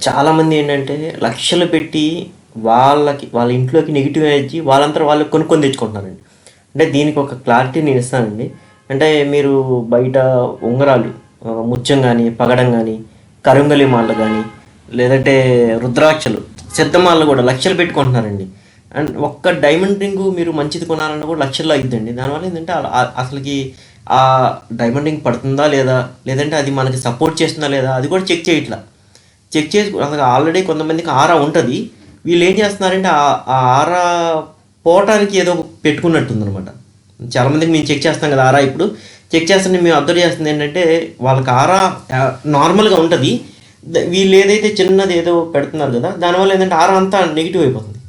చాలామంది ఏంటంటే లక్షలు పెట్టి వాళ్ళ ఇంట్లోకి నెగిటివ్ ఎనర్జీ వాళ్ళంతా వాళ్ళు కొనుక్కొని తెచ్చుకుంటున్నారండి. అంటే దీనికి ఒక క్లారిటీ నేను ఇస్తానండి. అంటే మీరు బయట ఉంగరాలు ముత్యం కానీ, పగడం కానీ, కరుంగలి మాలలు కానీ, లేదంటే రుద్రాక్షలు, సిద్ధమాలలు కూడా లక్షలు పెట్టుకుంటున్నారండి. అండ్ ఒక్క డైమండ్ రింగు మీరు మంచిది కొనాలన్నా కూడా లక్షల్లో అయిద్దండి. దానివల్ల ఏంటంటే అసలుకి ఆ డైమండ్ రింగ్ పడుతుందా లేదా, లేదంటే అది మనకి సపోర్ట్ చేస్తుందా లేదా, అది కూడా చెక్ చేయట్లా. చెక్ చేసి అసలు ఆల్రెడీ కొంతమందికి ఆరా ఉంటుంది. వీళ్ళు ఏం చేస్తున్నారంటే ఆ ఆరా పోవటానికి ఏదో పెట్టుకున్నట్టుందనమాట. చాలామందికి మేము చెక్ చేస్తాం కదా ఆరా. ఇప్పుడు చెక్ చేస్తుంటే మేము అబ్జర్వ్ చేస్తుంది ఏంటంటే వాళ్ళకి ఆరా నార్మల్గా ఉంటుంది. వీళ్ళు ఏదైతే చిన్నది ఏదో పెడుతున్నారు కదా, దానివల్ల ఏంటంటే ఆరా అంతా నెగిటివ్ అయిపోతుంది.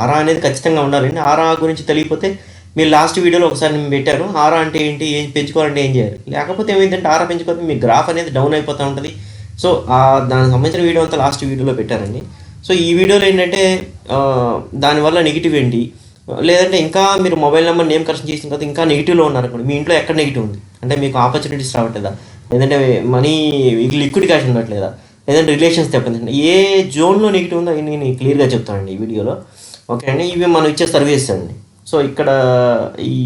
ఆరా అనేది ఖచ్చితంగా ఉండాలండి. ఆరా గురించి తెలియకపోతే మీరు లాస్ట్ వీడియోలో ఒకసారి నేను పెట్టాను. ఆరా అంటే ఏంటి, ఏం పెంచుకోవాలంటే ఏం చేయాలి. లేకపోతే ఏమైందంటే ఆరా పెంచుకోకపోతే మీ గ్రాఫ్ అనేది డౌన్ అయిపోతూ ఉంటుంది. సో దానికి సంబంధించిన వీడియో అంతా లాస్ట్ వీడియోలో పెట్టారండి. సో ఈ వీడియోలో ఏంటంటే దానివల్ల నెగిటివ్ ఏంటి, లేదంటే ఇంకా మీరు మొబైల్ నెంబర్ నేమ్ కరెక్షన్ చేసిన తర్వాత ఇంకా నెగిటివ్లో ఉన్నారు అనుకోండి. మీ ఇంట్లో ఎక్కడ నెగిటివ్ ఉంది అంటే మీకు ఆపర్చునిటీస్ రావట్లేదా, లేదంటే మనీ లిక్విడ్ క్యాష్ ఉండట్లేదా, లేదంటే రిలేషన్స్ దెబ్బతింటే ఏ జోన్లో నెగిటివ్ ఉందో అవి నేను క్లియర్గా చెప్తానండి ఈ వీడియోలో. ఓకే అండి. ఇవి మనం ఇచ్చే సర్వీసెస్ అండి. సో ఇక్కడ ఈ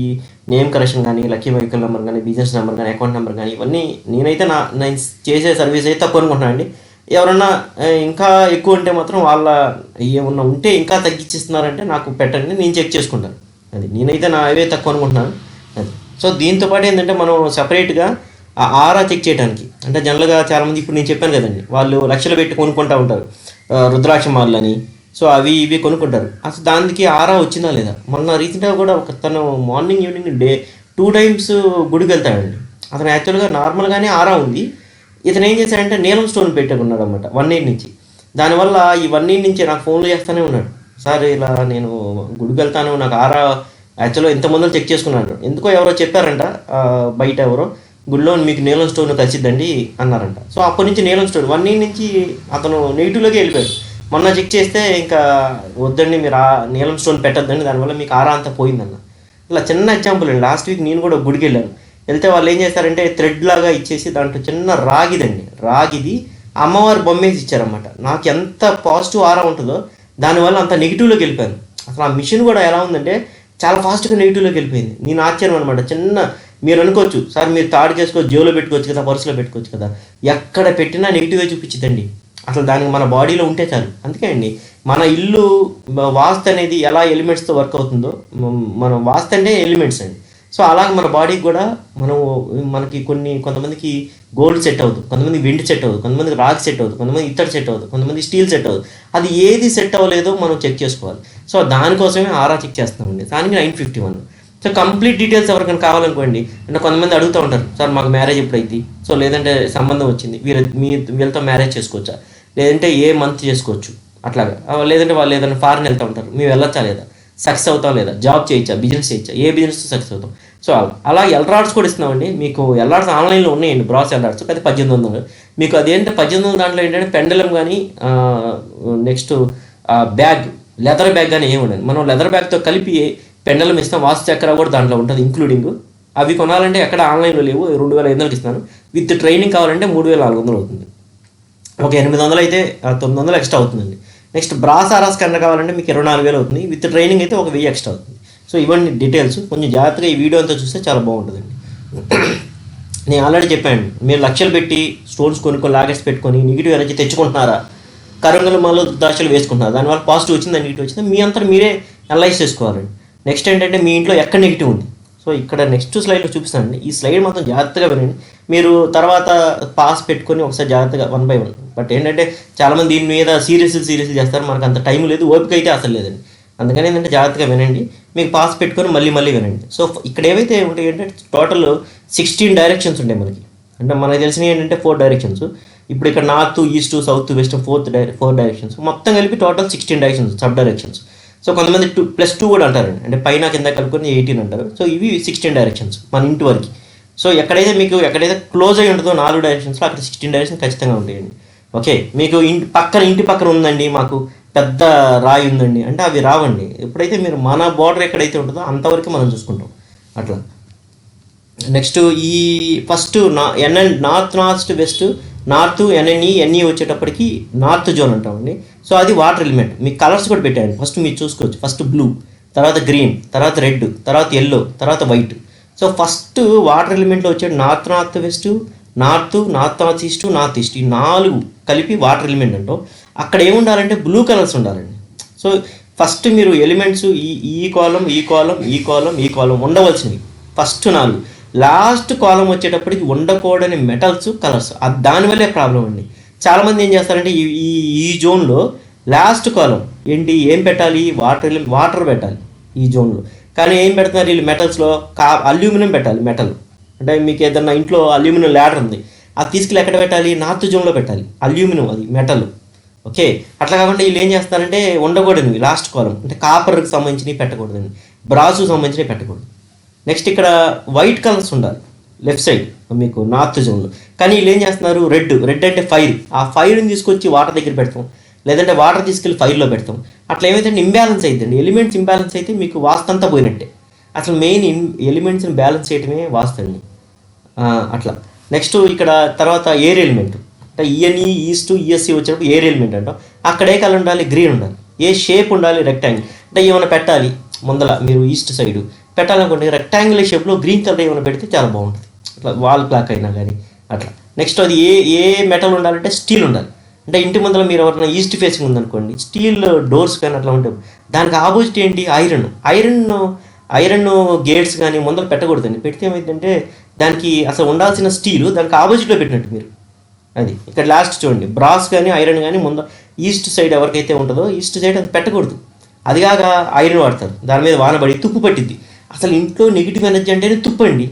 నేమ్ కరెక్షన్ కానీ, లక్కీ వెహికల్ నెంబర్ కానీ, బిజినెస్ నెంబర్ కానీ, అకౌంట్ నెంబర్ కానీ, ఇవన్నీ నేనైతే నేను చేసే సర్వీస్ అయితే తక్కువ అనుకుంటున్నానండి. ఎవరన్నా ఇంకా ఎక్కువ ఉంటే మాత్రం వాళ్ళ ఏమన్నా ఉంటే ఇంకా తగ్గించిస్తున్నారంటే నాకు పెట్టండి, నేను చెక్ చేసుకుంటాను. అది నేనైతే నా అవే తక్కువ అనుకుంటున్నాను. అది సో దీంతోపాటు ఏంటంటే మనం సపరేట్గా ఆ ఆరా చెక్ చేయడానికి, అంటే జనరల్గా చాలామంది ఇప్పుడు నేను చెప్పాను కదండి, వాళ్ళు లక్షలు పెట్టి కొనుక్కుంటూ ఉంటారు రుద్రాక్ష మాలని. సో అవి ఇవి కొనుక్కుంటారు. అసలు దానికి ఆరా వచ్చిందా లేదా. మొన్న రీసెంట్గా కూడా ఒక తను మార్నింగ్ ఈవినింగ్ 2 times గుడికి వెళ్తాడండి. అతను యాక్చువల్గా నార్మల్గానే ఆరా ఉంది. ఇతను ఏం చేశాడంటే నీలం స్టోన్ పెట్టుకున్నాడు అనమాట 1 year నుంచి. దానివల్ల ఈ 1 year నుంచి నాకు ఫోన్లు చేస్తూనే ఉన్నాడు. సార్ ఇలా నేను గుడికి వెళ్తాను, నాకు ఆరా యాక్చువల్గా ఇంతమందిలో చెక్ చేసుకున్నాడు. ఎందుకో ఎవరో చెప్పారంట, బయట ఎవరో గుడిలో మీకు నీలం స్టోన్ కలిసిద్దండి అన్నారంట. సో అప్పటి నుంచి నీలం స్టోన్ 1 year నుంచి అతను నెగిటివ్లోకి వెళ్ళిపోయాడు. మొన్న చెక్ చేస్తే ఇంకా వద్దండి, మీరు ఆ నీలం స్టోన్ పెట్టద్దండి, దానివల్ల మీకు ఆరా అంతా పోయిందన్న. ఇలా చిన్న ఎగ్జాంపుల్ అండి. లాస్ట్ వీక్ నేను కూడా గుడికి వెళ్ళాను. వెళ్తే వాళ్ళు ఏం చేస్తారంటే థ్రెడ్ లాగా ఇచ్చేసి దాంట్లో చిన్న రాగిది అమ్మవారి బొమ్మేసి ఇచ్చారన్నమాట. నాకు ఎంత పాజిటివ్ ఆరా ఉంటుందో దానివల్ల అంత నెగిటివ్లోకి వెళ్ళిపోయాను. అసలు ఆ మిషన్ కూడా ఎలా ఉందంటే చాలా ఫాస్ట్గా నెగిటివ్లోకి వెళ్ళిపోయింది. నేను ఆశ్చర్యం అనమాట. చిన్న మీరు అనుకోవచ్చు, సార్ మీరు తాడు చేసుకోవచ్చు, జేబులో పెట్టుకోవచ్చు కదా, పర్సులో పెట్టుకోవచ్చు కదా, ఎక్కడ పెట్టినా నెగిటివే చూపించిందండి. అసలు దానికి మన బాడీలో ఉంటే చాలు. అందుకే అండి మన ఇల్లు వాస్తు అనేది ఎలా ఎలిమెంట్స్తో వర్క్ అవుతుందో, మనం వాస్తు అంటే ఎలిమెంట్స్ అండి. సో అలాగే మన బాడీకి కూడా మనకి కొంతమందికి గోల్డ్ సెట్ అవుతుంది, కొంతమంది వెండి సెట్ అవుతుంది, కొంతమందికి రాగి సెట్ అవుతుంది, కొంతమంది ఇత్తడి సెట్ అవుతుంది, కొంతమంది స్టీల్ సెట్ అవుతుంది. అది ఏది సెట్ అవ్వలేదో మనం చెక్ చేసుకోవాలి. సో దానికోసమే ఆరా చెక్ చేస్తామండి. దానికి 951. సో కంప్లీట్ డీటెయిల్స్ ఎవరికైనా కావాలనుకోండి, అంటే కొంతమంది అడుగుతూ ఉంటారు, సార్ మాకు మ్యారేజ్ ఎప్పుడైతే, సో లేదంటే సంబంధం వచ్చింది, వీళ్ళతో మ్యారేజ్ చేసుకోవచ్చా, లేదంటే ఏ మంత్ చేసుకోవచ్చు అట్లాగా, లేదంటే వాళ్ళు ఏదైనా ఫారెన్ వెళ్తూ ఉంటారు, మేము వెళ్ళొచ్చా లేదా, సక్సెస్ అవుతాం లేదా, జాబ్ చేయొచ్చా, బిజినెస్ చేయొచ్చా, ఏ బిజినెస్ సక్సెస్ అవుతాం. సో అలా ఎల్రాడ్స్ కూడా ఇస్తున్నామండి. మీకు ఎల్రాడ్స్ ఆన్లైన్లో ఉన్నాయండి, బ్రాస్ ఎల్రాడ్స్. అది 1800. మీకు అదేంటే 1800 దాంట్లో ఏంటంటే పెండలం కానీ, నెక్స్ట్ బ్యాగ్, లెదర్ బ్యాగ్ కానీ ఏమి ఉండదు. మనం లెదర్ బ్యాగ్తో కలిపి పెండలం ఇస్తాం. వాస్తు చక్ర కూడా దాంట్లో ఉంటుంది ఇంక్లూడింగ్. అవి కొనాలంటే ఎక్కడ ఆన్లైన్లో లేవు, 2500 ఇస్తాను. విత్ ట్రైనింగ్ కావాలంటే 3400 అవుతుంది. ఒక 800 అయితే 900 ఎక్స్ట్రా అవుతుందండి. నెక్స్ట్ బ్రాస్ ఆరాస్ కన్నా కావాలంటే మీకు 24,000 అవుతుంది. విత్ ట్రైనింగ్ అయితే ఒక 1000 ఎక్స్ట్రా అవుతుంది. సో ఇవన్నీ డీటెయిల్స్ కొంచెం జాగ్రత్తగా ఈ వీడియో అంతా చూస్తే చాలా బాగుంటుందండి. నేను ఆల్రెడీ చెప్పాను, మీరు లక్షలు పెట్టి స్టోన్స్ కొనుక్కొని లాకెట్స్ పెట్టుకొని నెగిటివ్ ఎనర్జీ తెచ్చుకుంటున్నారా, కరంగల మాలో దర్శలు వేసుకుంటున్నారు, దానివల్ల పాజిటివ్ వచ్చిందా నెగిటివ్ వచ్చిందా మీ అంతా మీరే అనలైజ్ చేసుకోవాలండి. నెక్స్ట్ ఏంటంటే మీ ఇంట్లో ఎక్కడ నెగిటివ్ ఉంది. సో ఇక్కడ నెక్స్ట్ స్లైడ్లో చూపిస్తానండి. ఈ స్లైడ్ మాత్రం జాగ్రత్తగా వినండి. మీరు తర్వాత పాస్ పెట్టుకొని ఒకసారి జాగ్రత్తగా 1 by 1. బట్ ఏంటంటే చాలామంది దీని మీద సీరియస్ చేస్తారు, మనకు అంత టైం లేదు, ఓపిక అయితే అసలు లేదండి. అందుకని ఏంటంటే జాగ్రత్తగా వినండి, మీకు పాస్ పెట్టుకొని మళ్ళీ వినండి. సో ఇక్కడ ఏవైతే ఉంటాయి ఏంటంటే టోటల్ 16 డైరెక్షన్స్ ఉంటాయి మనకి. అంటే మనకు తెలిసినవి ఏంటంటే 4 డైరెక్షన్స్. ఇప్పుడు ఇక్కడ north, east, south, west 4 directions. మొత్తం కలిపి total 16 directions, sub directions. So కొంతమంది 2+2 కూడా అంటారండి, అంటే పైన కింద కలుపుకొని 18 అంటారు. సో ఇవి 16 డైరెక్షన్స్ మన ఇంటి వరకు. సో ఎక్కడైతే క్లోజ్ అయి ఉంటుందో 4 డైరెక్షన్స్లో అక్కడ 16 డైరెక్షన్స్ ఖచ్చితంగా ఉంటాయండి. ఓకే, మీకు ఇంటి పక్కన ఉందండి, మాకు పెద్ద రాయి ఉందండి అంటే అవి రావండి. ఎప్పుడైతే మీరు మన బార్డర్ ఎక్కడైతే ఉంటుందో అంతవరకు మనం చూసుకుంటాం అట్లా. నెక్స్ట్ ఈ first north, west, north NE వచ్చేటప్పటికి నార్త్ జోన్ అంటామండి. సో అది వాటర్ ఎలిమెంట్. మీకు కలర్స్ కూడా పెట్టాను, ఫస్ట్ మీరు చూసుకోవచ్చు. ఫస్ట్ బ్లూ, తర్వాత గ్రీన్, తర్వాత రెడ్, తర్వాత ఎల్లో, తర్వాత వైట్. సో ఫస్ట్ వాటర్ ఎలిమెంట్లో వచ్చేది నార్త్ వెస్ట్, నార్త్ ఈస్ట్, ఈ 4 కలిపి వాటర్ ఎలిమెంట్ అంటాం. అక్కడ ఏముండాలంటే బ్లూ కలర్స్ ఉండాలండి. సో ఫస్ట్ మీరు ఎలిమెంట్స్ ఈ కాలం ఉండవలసినవి ఫస్ట్ 4. లాస్ట్ కాలం వచ్చేటప్పటికి ఉండకూడని మెటల్స్, కలర్స్. దానివల్లే ప్రాబ్లం అండి. చాలామంది ఏం చేస్తారంటే ఈ జోన్లో లాస్ట్ కాలం ఏం పెట్టాలి, వాటర్ పెట్టాలి ఈ జోన్లో. కానీ ఏం పెడుతున్నారు వీళ్ళు మెటల్స్లో, అల్యూమినియం పెట్టాలి. మెటల్ అంటే మీకు ఏదన్నా ఇంట్లో అల్యూమినియం ల్యాడర్ ఉంది, అది తీసుకెళ్ళి ఎక్కడ పెట్టాలి, నార్త్ జోన్లో పెట్టాలి. అల్యూమినియం అది మెటల్. ఓకే, అట్లా కాకుండా వీళ్ళు ఏం చేస్తారంటే ఉండకూడదు లాస్ట్ కాలం, అంటే కాపర్కి సంబంధించినవి పెట్టకూడదండి, బ్రాసు సంబంధించినవి పెట్టకూడదు. నెక్స్ట్ ఇక్కడ వైట్ కలర్స్ ఉండాలి లెఫ్ట్ సైడ్ మీకు నార్త్ జోన్లో. కానీ వీళ్ళు ఏం చేస్తున్నారు, రెడ్ అంటే ఫైర్. ఆ ఫైర్ని తీసుకొచ్చి వాటర్ దగ్గర పెడతాం, లేదంటే వాటర్ తీసుకెళ్ళి ఫైర్లో పెడతాం. అట్లా ఏమైతే ఇంబ్యాలెన్స్ అవుతుందండి. ఎలిమెంట్స్ ఇంబ్యాలెన్స్ అయితే మీకు వాస్తు అంతా పోయినట్టే. అసలు మెయిన్ ఎలిమెంట్స్ని బ్యాలెన్స్ చేయడమే వాస్తు అండి. అట్లా నెక్స్ట్ ఇక్కడ తర్వాత ఎయిర్ ఎలిమెంట్, అంటే ఈఎన్ఈ ఈస్ట్ ఈఎస్సి వచ్చేటప్పుడు ఎయిర్ ఎలిమెంట్ అంటాం. అక్కడ ఏ కలర్ ఉండాలి, గ్రీన్ ఉండాలి. ఏ షేప్ ఉండాలి, రెక్టాంగిల్. అంటే ఏమైనా పెట్టాలి ముందల మీరు ఈస్ట్ సైడ్ పెట్టాలనుకుంటే రెక్టాంగిల్ షేప్లో గ్రీన్ కలర్ ఏమైనా పెడితే చాలా బాగుంటుంది. అట్లా వాల్ క్లాక్ అయినా కానీ అట్లా. నెక్స్ట్ అది ఏ మెటల్ ఉండాలంటే స్టీల్ ఉండాలి. అంటే ఇంటి ముందర మీరు ఎవరైనా ఈస్ట్ ఫేసింగ్ ఉందనుకోండి, స్టీల్ డోర్స్ కానీ అట్లా ఉంటాయి. దానికి ఆపోజిట్ ఏంటి, ఐరన్ గేట్స్ కానీ ముందర పెట్టకూడదండి. పెడితే ఏమైందంటే దానికి అసలు ఉండాల్సిన స్టీల్ దానికి ఆపోజిట్లో పెట్టినట్టు మీరు. అది ఇక్కడ లాస్ట్ చూడండి, బ్రాస్ కానీ ఐరన్ కానీ ముందర ఈస్ట్ సైడ్ ఎవరికైతే ఉంటుందో ఈస్ట్ సైడ్ అది పెట్టకూడదు. అది కాక ఐరన్ వాడతారు, దాని మీద వానబడి తుప్పు పట్టిద్ది. అసలు ఇంట్లో నెగిటివ్ ఎనర్జీ అంటేనే తుప్పు అండి.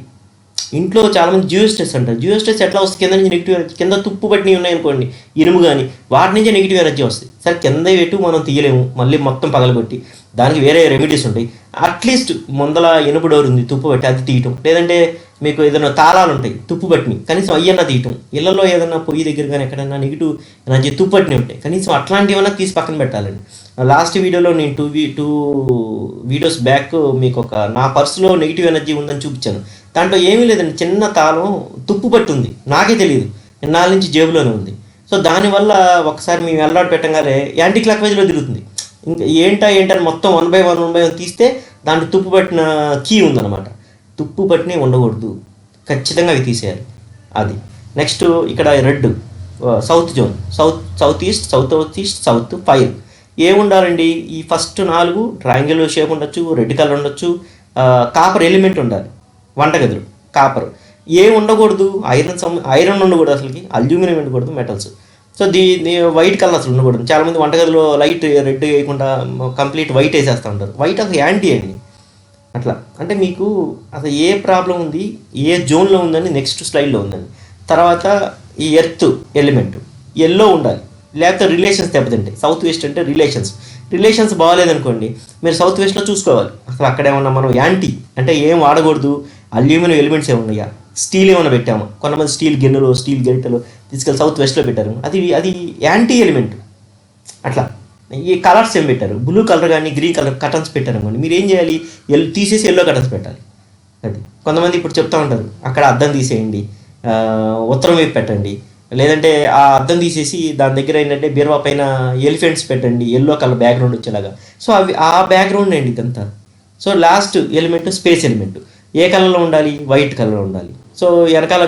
ఇంట్లో చాలామంది జియోస్ట్రెస్ అంటారు. జియోస్ట్రెస్ ఎట్లా వస్తుంది, కింద నుంచి నెగిటివ్ ఎనర్జీ, కింద తుప్పు పట్టినవి ఉన్నాయనుకోండి, ఇనుము కానీ, వాటి నుంచే నెగిటివ్ ఎనర్జీ వస్తుంది. సరే కింద ఎటు మనం తీయలేము, మళ్ళీ మొత్తం పగలగొట్టి దానికి వేరే రెమెడీస్ ఉంటాయి. అట్లీస్ట్ ముందల ఎనుపు డోర్ ఉంది తుప్పు పట్టి అది తీయటం, లేదంటే మీకు ఏదైనా తాళాలు ఉంటాయి తుప్పు పట్టినవి, కనీసం అయ్యన్నా తీయటం. ఇళ్లలో ఏదైనా పొయ్యి దగ్గర కానీ ఎక్కడైనా నెగిటివ్ ఎనర్జీ తుప్పు పట్టినవి ఉంటాయి, కనీసం అట్లాంటివన్నా తీసి పక్కన పెట్టాలండి. లాస్ట్ వీడియోలో నేను టూ వీడియోస్ బ్యాక్ మీకు నా పర్సులో నెగిటివ్ ఎనర్జీ ఉందని చూపించాను. దాంట్లో ఏమీ లేదండి, చిన్న తాళం తుప్పు పట్టి ఉంది, నాకే తెలియదు, 4 నుంచి జేబులోనే ఉంది. సో దానివల్ల ఒకసారి మేము వెళ్ళాడు పెట్టగానే యాంటీ క్లాక్ వైజ్లో తిరుగుతుంది. ఇంకా ఏంటని మొత్తం 1 by 1 తీస్తే దాంట్లో తుప్పు పట్టిన కీ ఉందన్నమాట. తుప్పు పట్టినవి ఉండకూడదు, ఖచ్చితంగా అవి తీసేయాలి. అది నెక్స్ట్ ఇక్కడ red south zone, south east, south fire. ఏముండాలండి, ఈ ఫస్ట్ 4 ట్రయాంగిల్ షేప్ ఉండొచ్చు, రెడ్ కలర్ ఉండొచ్చు, కాపర్ ఎలిమెంట్ ఉండాలి వంటగదులు. కాపర్ ఉండకూడదు, ఐరన్ ఉండకూడదు, అసలుకి అల్యూమినియం ఉండకూడదు, మెటల్స్. సో వైట్ కలర్ అసలు ఉండకూడదు. చాలామంది వంటగదిలో లైట్ రెడ్ వేయకుండా కంప్లీట్ వైట్ వేసేస్తూ ఉంటారు. వైట్ అసలు యాంటీ అండి. అట్లా అంటే మీకు అసలు ఏ ప్రాబ్లం ఉంది, ఏ జోన్లో ఉందని నెక్స్ట్ స్లైడ్లో ఉందండి. తర్వాత ఈ ఎర్త్ ఎలిమెంట్ ఎల్లో ఉండాలి, లేకపోతే రిలేషన్స్ దెబ్బతింటాయి. సౌత్ వెస్ట్ అంటే రిలేషన్స్ బాగాలేదనుకోండి, మీరు సౌత్ వెస్ట్లో చూసుకోవాలి. అసలు అక్కడ ఏమన్నా మనం యాంటీ అంటే ఏం వాడకూడదు, అల్యూమినియం ఎలిమెంట్స్ ఏమున్నాయా, స్టీల్ ఏమైనా పెట్టాము. కొంతమంది స్టీల్ గిన్నెలు, స్టీల్ గరిటెలు తీసుకెళ్ళి సౌత్ వెస్ట్లో పెట్టారు, అది యాంటీ ఎలిమెంట్. అట్లా ఈ కలర్స్ ఏం పెట్టారు, బ్లూ కలర్ కానీ గ్రీన్ కలర్ కటన్స్ పెట్టారు అనుకోండి, మీరు ఏం చేయాలి, తీసేసి ఎల్లో కటన్స్ పెట్టాలి. అది కొంతమంది ఇప్పుడు చెప్తా ఉంటారు, అక్కడ అద్దం తీసేయండి, ఉత్తరం వైపు పెట్టండి, లేదంటే ఆ అద్దం తీసేసి దాని దగ్గర ఏంటంటే బీరువా పైన ఎలిఫెంట్స్ పెట్టండి, ఎల్లో కలర్ బ్యాక్గ్రౌండ్ వచ్చేలాగా. సో అవి ఆ బ్యాక్గ్రౌండ్ అండి ఇదంతా. So last element space element ఏ కలర్లో ఉండాలి, వైట్ కలర్లో ఉండాలి. సో వెనకాల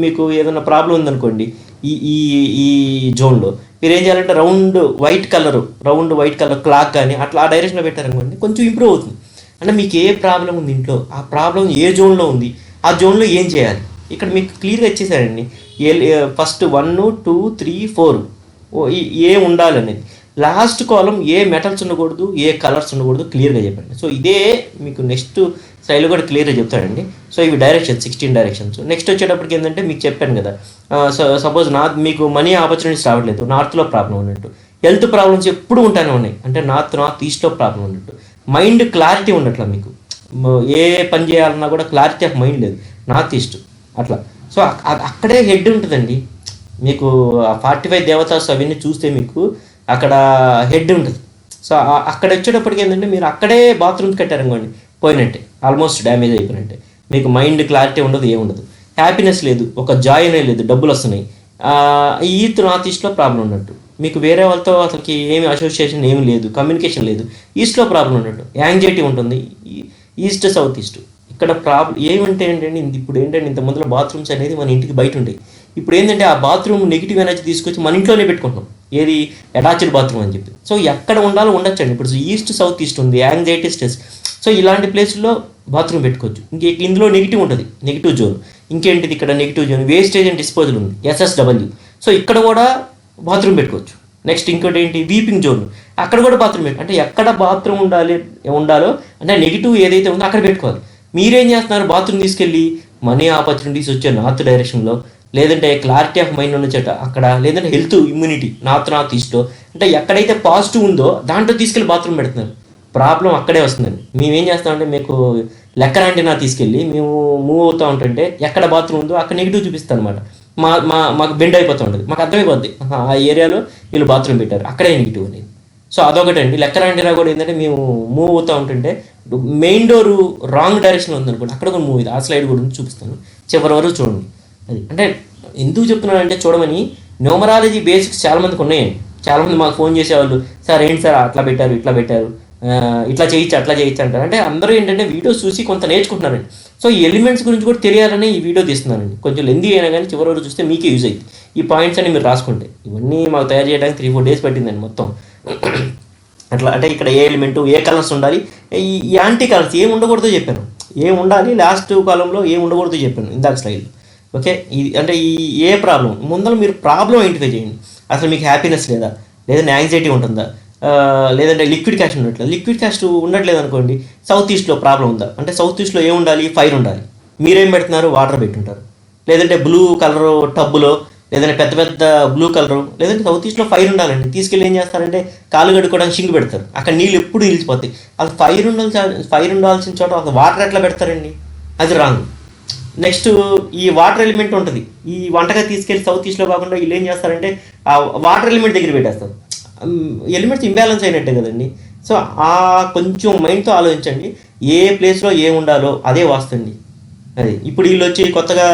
మీకు ఏదైనా ప్రాబ్లం ఉందనుకోండి ఈ జోన్లో, మీరు ఏం చేయాలంటే రౌండ్ వైట్ కలర్ క్లాక్ కానీ అట్లా ఆ డైరెక్షన్లో పెట్టారనుకోండి, కొంచెం ఇంప్రూవ్ అవుతుంది. అంటే మీకు ఏ ప్రాబ్లం ఉంది ఇంట్లో, ఆ ప్రాబ్లం ఏ జోన్లో ఉంది, ఆ జోన్లో ఏం చేయాలి ఇక్కడ మీకు క్లియర్గా ఇచ్చేసారండి. ఫస్ట్ 1, 2, 3, 4 ఏ ఉండాలనేది. లాస్ట్ కాలం ఏ మెటల్స్ ఉండకూడదు, ఏ కలర్స్ ఉండకూడదు, క్లియర్గా చెప్పండి. సో ఇదే మీకు నెక్స్ట్ స్టైల్ కూడా క్లియర్గా చెప్తాడండి. సో ఇవి డైరెక్షన్స్ 16 డైరెక్షన్స్. నెక్స్ట్ వచ్చేటప్పటికి ఏంటంటే మీకు చెప్పాను కదా, సపోజ్ మీకు మనీ ఆపర్చునిటీస్ రావట్లేదు, నార్త్లో ప్రాబ్లం ఉన్నట్టు, హెల్త్ ప్రాబ్లమ్స్ ఎప్పుడు ఉంటానే ఉన్నాయి, అంటే నార్త్ ఈస్ట్లో ప్రాబ్లం ఉన్నట్టు, మైండ్ క్లారిటీ ఉండట్లా, మీకు ఏ పని చేయాలన్నా కూడా క్లారిటీ ఆఫ్ మైండ్ లేదు, నార్త్ ఈస్ట్ అట్లా. సో అక్కడే హెడ్ ఉంటుందండి మీకు. 45 దేవతాస్ అవన్నీ చూస్తే మీకు అక్కడ హెడ్ ఉంటుంది. సో అక్కడ వచ్చేటప్పటికి ఏంటంటే మీరు అక్కడే బాత్రూమ్స్ కట్టారనుకోండి, పోయినట్టే, ఆల్మోస్ట్ డ్యామేజ్ అయిపోయినట్టే. మీకు మైండ్ క్లారిటీ ఉండదు, ఏముండదు, హ్యాపీనెస్ లేదు, ఒక జాయ్ అనేది లేదు. డబ్బులు వస్తున్నాయి, ఈస్ట్ నార్త్ ఈస్ట్లో ప్రాబ్లం ఉన్నట్టు. మీకు వేరే వాళ్ళతో అసలుకి ఏమి అసోసియేషన్ ఏమి లేదు, కమ్యూనికేషన్ లేదు. ఈస్ట్లో ప్రాబ్లం ఉన్నట్టు, యాంగ్జైటీ ఉంటుంది. ఈస్ట్ సౌత్ ఈస్ట్ ఇక్కడ ప్రాబ్లం ఏమంటే ఏంటంటే, ఇప్పుడు ఏంటంటే ఇంత ముందులో బాత్రూమ్స్ అనేది మన ఇంటికి బయట ఉంటాయి. ఇప్పుడు ఏంటంటే ఆ బాత్రూమ్ నెగిటివ్ ఎనర్జీ తీసుకొచ్చి మన ఇంట్లోనే పెట్టుకుంటున్నాం. ఏది అటాచ్డ్ బాత్రూమ్ అని చెప్పి. సో ఎక్కడ ఉండాలో ఉండొచ్చండి. ఇప్పుడు ఈస్ట్ సౌత్ ఈస్ట్ ఉంది, యాంగ్జైటీ స్ట్రెస్. సో ఇలాంటి ప్లేసుల్లో బాత్రూమ్ పెట్టుకోవచ్చు. ఇందులో నెగిటివ్ ఉంటుంది, నెగిటివ్ జోన్. ఇంకేంటిది ఇక్కడ negative zone, wastage and disposal ఉంది, SSW. సో ఇక్కడ కూడా బాత్రూమ్ పెట్టుకోవచ్చు. నెక్స్ట్ ఇంకోటి ఏంటి, వీపింగ్ జోన్, అక్కడ కూడా బాత్రూమ్ అంటే ఎక్కడ బాత్రూమ్ ఉండాలో అంటే నెగిటివ్ ఏదైతే ఉందో అక్కడ పెట్టుకోవాలి. మీరేం చేస్తున్నారు, బాత్రూమ్ తీసుకెళ్ళి మనీ ఆపర్చునిటీస్ వచ్చే నార్త్ డైరెక్షన్లో, లేదంటే క్లారిటీ ఆఫ్ మైండ్ ఉన్న చెట్ట అక్కడ, లేదంటే హెల్త్ ఇమ్యూనిటీ నార్త్ ఈస్ట్లో, అంటే ఎక్కడైతే పాజిటివ్ ఉందో దాంట్లో తీసుకెళ్ళి బాత్రూమ్ పెడుతున్నారు. ప్రాబ్లం అక్కడే వస్తుందండి. మేమేం చేస్తామంటే, మీకు లెక్కర్ యాంటీనా తీసుకెళ్ళి మేము మూవ్ అవుతూ ఉంటుంటే ఎక్కడ బాత్రూమ్ ఉందో అక్కడ నెగిటివ్ చూపిస్తాను అనమాట. మాకు బెండ్ అయిపోతూ ఉంటుంది. మాకు అర్థమైపోద్ది, ఆ ఏరియాలో వీళ్ళు బాత్రూమ్ పెట్టారు, అక్కడే నెగిటివ్ అనేది. సో అదొకటి అండి. లెక్కర్ యాంటీనా కూడా ఏంటంటే, మేము మూవ్ అవుతూ ఉంటుంటే మెయిన్ డోర్ రాంగ్ డైరెక్షన్లో ఉందనుకోండి, అక్కడ కూడా మూవ్ ఇది, ఆ స్లైడ్ కూడా చూపిస్తాను, చివరి వరకు చూడండి. అది అంటే ఎందుకు చెప్తున్నానంటే, చూడమని న్యూమరాలజీ బేసిక్స్ చాలామందికి ఉన్నాయండి. చాలామంది మాకు ఫోన్ చేసేవాళ్ళు, సార్ ఏంటి సార్ అట్లా పెట్టారు ఇట్లా పెట్టారు, ఇట్లా చేయొచ్చు అట్లా చేయొచ్చు అంటారు. అంటే అందరూ ఏంటంటే వీడియోస్ చూసి కొంత నేర్చుకుంటున్నారండి. సో ఈ ఎలిమెంట్స్ గురించి కూడా తెలియాలని ఈ వీడియో తీస్తున్నానండి. కొంచెం లెందీ అయినా కానీ చివరి వరకు చూస్తే మీకే యూజ్ అవుతుంది. ఈ పాయింట్స్ అని మీరు రాసుకుంటే, ఇవన్నీ మాకు తయారు చేయడానికి 3-4 డేస్ పట్టిందండి మొత్తం. అట్లా అంటే ఇక్కడ ఏ ఎలిమెంటు, ఏ కలర్స్ ఉండాలి, ఈ యాంటీ కలర్స్ ఏం ఉండకూడదో చెప్పాను, ఏం ఉండాలి లాస్ట్ కాలంలో ఏం ఉండకూడదో చెప్పాను ఇందాక స్లైడ్లో. ఓకే, ఇది అంటే ఏ ప్రాబ్లం ముందర మీరు ప్రాబ్లం ఐడెంటిఫై చేయండి. అసలు మీకు హ్యాపీనెస్ లేదా, లేదంటే యాంగ్జైటీ ఉంటుందా, లేదంటే లిక్విడ్ క్యాష్ ఉండట్లేదు. లిక్విడ్ క్యాష్ ఉండట్లేదు అనుకోండి, సౌత్ ఈస్ట్లో ప్రాబ్లం ఉందా అంటే, సౌత్ ఈస్ట్లో ఏం ఉండాలి, ఫైర్ ఉండాలి. మీరేం పెడుతున్నారు, వాటర్ పెట్టుంటారు. లేదంటే బ్లూ కలరు టబ్బులో, లేదంటే పెద్ద పెద్ద బ్లూ కలరు, లేదంటే సౌత్ ఈస్ట్లో ఫైర్ ఉండాలండి. తీసుకెళ్ళి ఏం చేస్తారంటే, కాలు కడుక్కోవడానికి షింక్ పెడతారు, అక్కడ నీళ్ళు ఎప్పుడు నిలిచిపోతాయి. అసలు ఫైర్ ఉండాల్సిన చోట అసలు వాటర్ ఎట్లా పెడతారండి, అది రాంగ్. నెక్స్ట్ ఈ వాటర్ ఎలిమెంట్ ఉంటుంది, ఈ వంటగా తీసుకెళ్ళి సౌత్ ఈస్ట్లో కాకుండా వీళ్ళు ఏం చేస్తారంటే ఆ వాటర్ ఎలిమెంట్ దగ్గర పెట్టేస్తారు. ఎలిమెంట్స్ ఇంబ్యాలెన్స్ అయినట్టే కదండి. సో ఆ కొంచెం మైండ్తో ఆలోచించండి, ఏ ప్లేస్లో ఏం ఉండాలో అదే వాస్తుంది. అది ఇప్పుడు వీళ్ళు వచ్చి కొత్తగా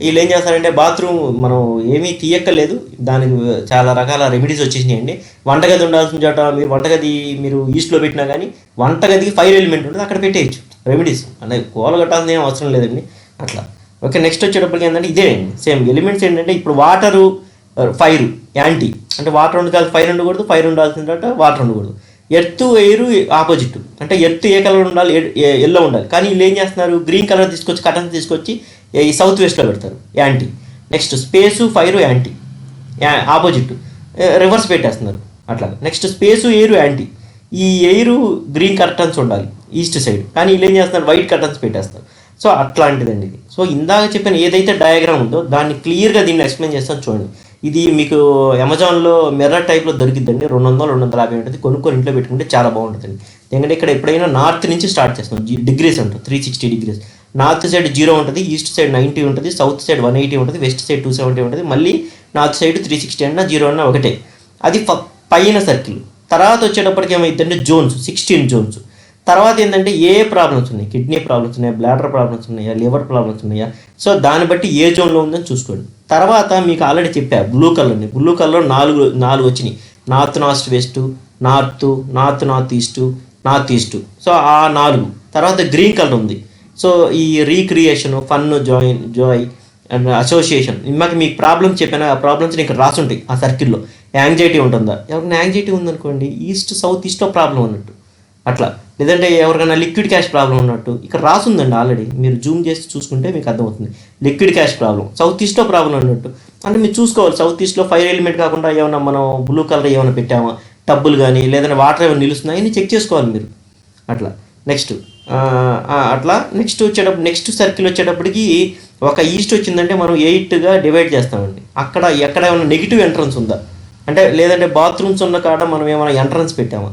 వీళ్ళు ఏం చేస్తారంటే, బాత్రూమ్ మనం ఏమీ తీయక్కర్లేదు, దానికి చాలా రకాల రెమెడీస్ వచ్చేసినాయండి. వంటగది ఉండాల్సిన చోట వంటగది మీరు ఈస్ట్లో పెట్టినా కానీ వంటగదికి ఫైర్ ఎలిమెంట్ ఉంటుంది, అక్కడ పెట్టేయచ్చు రెమెడీస్. అంటే కోల కట్టాల్సిన ఏం అవసరం లేదండి అట్లా. ఓకే, నెక్స్ట్ వచ్చేటప్పటికి ఏంటంటే ఇదే అండి సేమ్ ఎలిమెంట్స్ ఏంటంటే, ఇప్పుడు వాటరు ఫైర్ యాంటీ అంటే వాటర్ ఉండాలి, ఫైర్ ఉండకూడదు, ఫైర్ ఉండాల్సిన తర్వాత వాటర్ ఉండకూడదు. ఎర్త్ ఎయిర్ ఆపోజిట్ అంటే ఎర్త్ ఏ కలర్ ఉండాలి, ఎల్లో ఉండాలి. కానీ వీళ్ళు ఏం చేస్తున్నారు, గ్రీన్ కలర్ తీసుకొచ్చి కటన్స్ తీసుకొచ్చి ఈ సౌత్ వెస్ట్లో పెడతారు anti. Next space fire anti opposite reverse పెట్టేస్తున్నారు అట్లా. నెక్స్ట్ స్పేసు ఎయిర్ యాంటీ, ఈ ఎయిర్ గ్రీన్ కర్టన్స్ ఉండాలి ఈస్ట్ సైడ్, కానీ వీళ్ళు ఏం చేస్తున్నారు, వైట్ కర్టన్స్ పెట్టేస్తారు. సో అట్లాంటిదండి ఇది. సో ఇందాక చెప్పిన ఏదైతే డయాగ్రామ్ ఉందో దాన్ని క్లియర్గా దీన్ని ఎక్స్ప్లెయిన్ చేస్తాను చూడండి. ఇది మీకు అమెజాన్లో మిర్రర్ టైప్లో దొరికిద్దండి, 200-250 ఉంటుంది. కొనుక్కొని ఇంట్లో పెట్టుకుంటే చాలా బాగుంటుందండి. ఎందుకంటే ఇక్కడ ఎప్పుడైనా నార్త్ నుంచి స్టార్ట్ చేస్తాం, డిగ్రీస్ ఉంటుంది 360 డిగ్రీస్. నార్త్ సైడ్ 0 ఉంటుంది, ఈస్ట్ సైడ్ 90 ఉంటుంది, సౌత్ సైడ్ 180 ఉంటుంది, వెస్ట్ సైడ్ 270 ఉంటుంది, మళ్ళీ నార్త్ సైడ్ 360 అన్నా 0 అన్నా ఒకటే. అది పైన సర్కిల్. తర్వాత వచ్చేటప్పటికి ఏమైందంటే జోన్స్, 16 జోన్స్. తర్వాత ఏంటంటే ఏ ప్రాబ్లమ్స్ ఉన్నాయి, కిడ్నీ ప్రాబ్లమ్స్ ఉన్నాయా, బ్లాడర్ ప్రాబ్లమ్స్ ఉన్నాయా, లివర్ ప్రాబ్లమ్స్ ఉన్నాయా, సో దాన్ని బట్టి ఏ జోన్లో ఉందని చూసుకోండి. తర్వాత మీకు ఆల్రెడీ చెప్పా బ్లూ కలర్ని, బ్లూ కలర్లో నాలుగు వచ్చినాయి, north west, north east. So ఆ 4. తర్వాత గ్రీన్ కలర్ ఉంది. సో ఈ recreation, fun, Joy and association. ఇందాక మీకు ప్రాబ్లమ్స్ చెప్పాను, ఆ ప్రాబ్లమ్స్ ఇక్కడ రాసుంటాయి ఆ సర్కిల్లో. యాంగ్జైటీ ఉంటుందా, ఎవరికైనా యాంగ్జైటీ ఉందనుకోండి సౌత్ ఈస్ట్లో ప్రాబ్లం ఉన్నట్టు అట్లా. లేదంటే ఎవరికైనా లిక్విడ్ క్యాష్ ప్రాబ్లం ఉన్నట్టు ఇక్కడ రాసుందండి ఆల్రెడీ, మీరు జూమ్ చేసి చూసుకుంటే మీకు అర్థమవుతుంది. లిక్విడ్ క్యాష్ ప్రాబ్లం సౌత్ ఈస్ట్లో ప్రాబ్లం ఉన్నట్టు అంటే మీరు చూసుకోవాలి. సౌత్ ఈస్ట్లో ఫైర్ ఎలిమెంట్ కాకుండా ఏమైనా మనం బ్లూ కలర్ ఏమైనా పెట్టామా, టబ్బులు కానీ లేదంటే వాటర్ ఏమైనా నిలుస్తున్నాయి అని చెక్ చేసుకోవాలి మీరు అట్లా. నెక్స్ట్ అట్లా నెక్స్ట్ సర్కిల్ వచ్చేటప్పటికి ఒక ఈస్ట్ వచ్చిందంటే మనం 8గా డివైడ్ చేస్తామండి. అక్కడ ఎక్కడ ఏమైనా నెగిటివ్ ఎంట్రన్స్ ఉందా అంటే, లేదంటే బాత్రూమ్స్ ఉన్న కాడ మనం ఏమైనా ఎంట్రన్స్ పెట్టామా,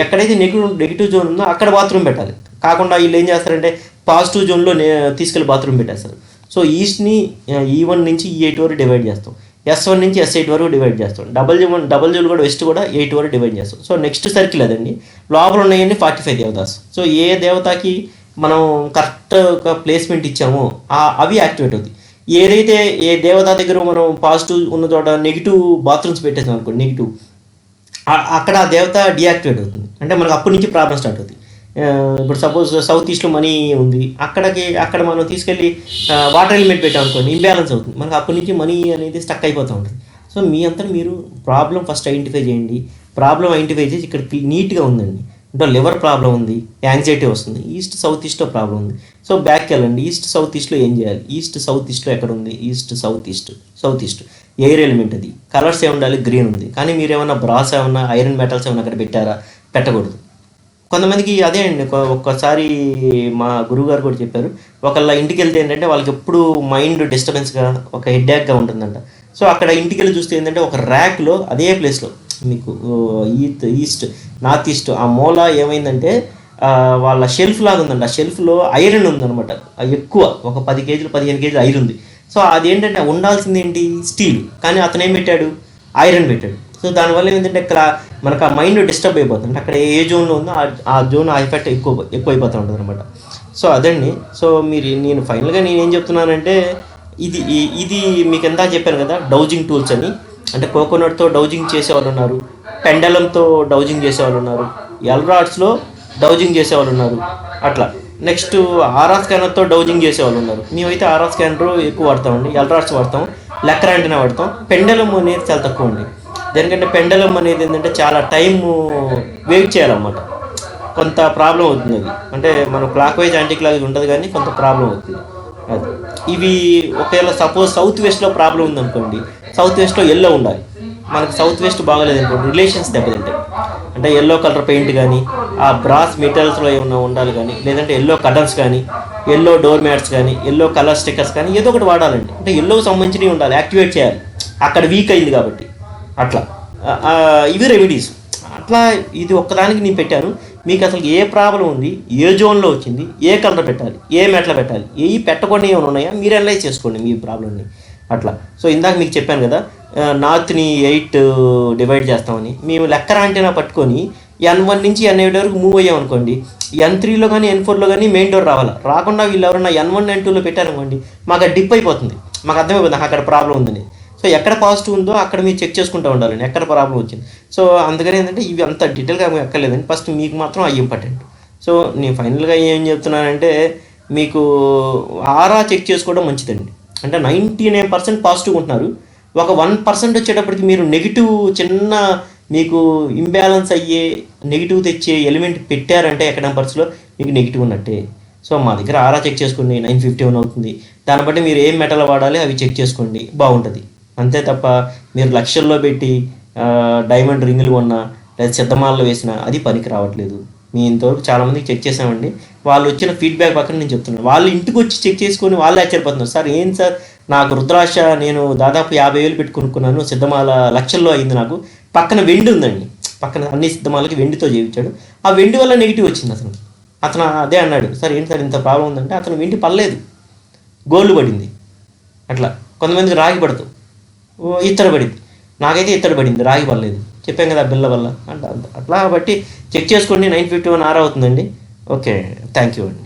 ఎక్కడైతే నెగిటివ్ జోన్ ఉందో అక్కడ బాత్రూమ్ పెట్టాలి. కాకుండా వీళ్ళు ఏం చేస్తారంటే పాజిటివ్ జోన్లో తీసుకెళ్ళి బాత్రూమ్ పెట్టేస్తారు. సో ఈస్ట్ని E1 నుంచి E8 వరకు డివైడ్ చేస్తాం, S1 నుంచి S8 వరకు డివైడ్ చేస్తాం, డబల్ జోన్ కూడా వెస్ట్ కూడా 8 వరకు డివైడ్ చేస్తాం. సో నెక్స్ట్ సర్కిల్ అదండి. లోపల ఉన్నాయండి 45 దేవతాస్. సో ఏ దేవతకి మనం కరెక్ట్ ప్లేస్మెంట్ ఇచ్చామో అవి యాక్టివేట్ అవుతాయి. ఏదైతే ఏ దేవత దగ్గర మనం పాజిటివ్ ఉన్న చోట నెగిటివ్ బాత్రూమ్స్ పెట్టేసాం అనుకోండి, నెగిటివ్ అక్కడ ఆ దేవత డియాక్టివేట్ అవుతుంది. అంటే మనకు అప్పటి నుంచి ప్రాబ్లం స్టార్ట్ అవుతుంది. ఇప్పుడు సపోజ్ సౌత్ ఈస్ట్లో మనీ ఉంది, అక్కడ మనం తీసుకెళ్ళి వాటర్ ఎలిమెంట్ పెట్టాం అనుకోండి, ఇంబ్యాలెన్స్ అవుతుంది. మనకు అప్పటి నుంచి మనీ అనేది స్టక్ అయిపోతూ ఉంటుంది. సో మీ అంతా మీరు ప్రాబ్లం ఫస్ట్ ఐడెంటిఫై చేయండి. ప్రాబ్లం ఐడెంటిఫై చేసి ఇక్కడ నీట్గా ఉందండి, అంటే లివర్ ప్రాబ్లం ఉంది, యాంగ్జైటీ వస్తుంది, ఈస్ట్ సౌత్ ఈస్ట్లో ప్రాబ్లం ఉంది. సో బ్యాక్కి వెళ్ళండి, ఈస్ట్ సౌత్ ఈస్ట్లో ఏం చేయాలి, ఈస్ట్ సౌత్ ఈస్ట్లో ఎక్కడ ఉంది, east south east air element అది, కలర్స్ ఏమి ఉండాలి, గ్రీన్ ఉంది. కానీ మీరు ఏమన్నా బ్రాస్ ఏమన్నా ఐరన్ మెటల్స్ ఏమన్నా అక్కడ పెట్టారా, పెట్టకూడదు. కొంతమందికి అదే అండి, ఒక్కసారి మా గురువుగారు కూడా చెప్పారు, ఒకళ్ళ ఇంటికి వెళ్తే ఏంటంటే వాళ్ళకి ఎప్పుడు మైండ్ డిస్టర్బెన్స్గా ఒక హెడ్ఏక్గా ఉంటుందంట. సో అక్కడ ఇంటికి వెళ్ళి చూస్తే ఏంటంటే ఒక ర్యాక్లో అదే ప్లేస్లో మీకు ఈస్ట్ నార్త్ ఈస్ట్ ఆ మూల ఏమైందంటే వాళ్ళ షెల్ఫ్ లాగా ఉందండి. ఆ షెల్ఫ్లో ఐరన్ ఉందన్నమాట, ఎక్కువ ఒక 10 కేజీలు 15 కేజీలు ఐరన్ ఉంది. సో అదేంటంటే ఉండాల్సింది ఏంటి, స్టీల్, కానీ అతను ఏం పెట్టాడు, ఐరన్ పెట్టాడు. సో దానివల్ల ఏంటంటే ఇక్కడ మనకు ఆ మైండ్ డిస్టర్బ్ అయిపోతుంది. అక్కడ ఏ జోన్లో ఉందో ఆ జోన్ ఆ ఎఫెక్ట్ ఎక్కువైపోతూ ఉంటుంది అనమాట. సో అదండి. సో నేను ఫైనల్గా నేనేం చెప్తున్నానంటే ఇది మీకు ఎంత చెప్పాను కదా, డౌజింగ్ టూల్స్ అని. అంటే కోకోనట్తో డౌజింగ్ చేసేవాళ్ళు ఉన్నారు, పెండలంతో డౌజింగ్ చేసేవాళ్ళు ఉన్నారు, ఎల్రాడ్స్లో డౌజింగ్ చేసేవాళ్ళు ఉన్నారు, అట్లా. నెక్స్ట్ ఆర్ఆర్ స్కానర్తో డౌజింగ్ చేసేవాళ్ళు ఉన్నారు. మేమైతే ఆర్ఆర్ స్కానర్ ఎక్కువ వాడతామండి, ఎల్రాడ్స్ వాడతాం, లెక్కర్ యాంటెన్నా వాడతాం. పెండలం అనేది చాలా తక్కువ అండి. దేనికంటే పెండలం అనేది ఏంటంటే చాలా టైం వెయిట్ చేయాలన్నమాట, కొంత ప్రాబ్లం అవుతుంది అది. అంటే మనం క్లాక్ వైజ్ యాంటీ క్లాక్ ఉంటుంది, కానీ కొంత ప్రాబ్లం అవుతుంది అది. ఇవి ఒకవేళ సపోజ్ సౌత్ వెస్ట్లో ప్రాబ్లం ఉందనుకోండి, సౌత్ వెస్ట్లో ఎల్లో ఉండాలి. మనకు సౌత్ వెస్ట్ బాగలేదు అనుకోండి, రిలేషన్స్ దెబ్బతింటాయి. అంటే ఎల్లో కలర్ పెయింట్ కానీ, ఆ బ్రాస్ మెటల్స్లో ఏమైనా ఉండాలి కానీ, లేదంటే ఎల్లో కటన్స్ కానీ, ఎల్లో డోర్ మ్యాట్స్ కానీ, ఎల్లో కలర్ స్టిక్కర్స్ కానీ ఏదో ఒకటి వాడాలండి. అంటే ఎల్లోకి సంబంధించినవి ఉండాలి, యాక్టివేట్ చేయాలి, అక్కడ వీక్ అయింది కాబట్టి. అట్లా ఇవి రెమెడీస్. అట్లా ఇది ఒక్కదానికి నేను పెట్టాను. మీకు అసలు ఏ ప్రాబ్లం ఉంది, ఏ జోన్లో వచ్చింది, ఏ కలర్ పెట్టాలి, ఏ మెట్ల పెట్టాలి, ఏ పెట్టకుండా ఏమైనా ఉన్నాయా మీరు అనలైజ్ చేసుకోండి మీ ప్రాబ్లమ్ని. అట్లా. సో ఇందాక మీకు చెప్పాను కదా, నార్త్ని 8 డివైడ్ చేస్తామని. మేము లెక్కర యాంటెన్నా పట్టుకొని N1 నుంచి N8 వరకు మూవ్ అయ్యామనుకోండి, N3లో కానీ N4లో కానీ మెయిన్ డోర్ రాకుండా వీళ్ళు ఎవరన్నా N1 N2లో పెట్టారనుకోండి, మాకు అది డిప్ అయిపోతుంది, మాకు అర్థమైపోతుంది అక్కడ ప్రాబ్లం ఉందని. సో ఎక్కడ పాజిటివ్ ఉందో అక్కడ మీరు చెక్ చేసుకుంటూ ఉండాలండి, ఎక్కడ ప్రాబ్లం వచ్చింది. సో అందుకని ఏంటంటే ఇవి అంత డీటెయిల్గా ఎక్కర్లేదండి, ఫస్ట్ మీకు మాత్రం అవి ఇంపార్టెంట్. సో నేను ఫైనల్గా ఏం చెప్తున్నానంటే, మీకు ఆరా చెక్ చేసుకోవడం మంచిదండి. అంటే 99% పాజిటివ్ ఉంటున్నారు, ఒక 1% వచ్చేటప్పటికి మీరు నెగిటివ్ చిన్న మీకు ఇంబ్యాలెన్స్ అయ్యే నెగిటివ్ తెచ్చే ఎలిమెంట్ పెట్టారంటే ఎక్కడ పర్స్లో మీకు నెగిటివ్ ఉన్నట్టే. సో మా దగ్గర ఆరా చెక్ చేసుకోండి, 951 అవుతుంది. దాన్ని బట్టి మీరు ఏం మెటల్ వాడాలి అవి చెక్ చేసుకోండి, బాగుంటుంది. అంతే తప్ప మీరు లక్షల్లో పెట్టి డైమండ్ రింగులు కొన్నా లేదా సిద్ధమాలలో వేసినా అది పనికి రావట్లేదు. మీ ఇంతవరకు చాలామందికి చెక్ చేసామండి, వాళ్ళు వచ్చిన ఫీడ్బ్యాక్ పక్కన నేను చెప్తున్నాను. వాళ్ళు ఇంటికి వచ్చి చెక్ చేసుకొని వాళ్ళు ఆశ్చర్యపోతున్నారు, సార్ ఏం సార్ నాకు రుద్రాక్ష నేను దాదాపు 50,000 పెట్టి కొనుక్కున్నాను, సిద్ధమాల లక్షల్లో అయింది నాకు, పక్కన వెండి ఉందండి, పక్కన అన్ని సిద్ధమాలకి వెండితో చేయించాడు, ఆ వెండి వల్ల నెగిటివ్ వచ్చింది. అతను అదే అన్నాడు, సార్ ఏంటి సార్ ఇంత ప్రాబ్లం ఉందంటే, అతను వెండి పడలేదు, గోల్డ్ పడింది. అట్లా కొంతమందికి రాగి పడతాం, ఇత్తడి పడింది, నాకైతే ఇత్తడి పడింది, రాగి పడలేదు. చెప్పాం కదా బిల్ల వల్ల అంటే అట్లా. బట్టి చెక్ చేసుకోండి. 951 ఆర్ అవుతుందండి. ఓకే, థ్యాంక్ యూ అండి.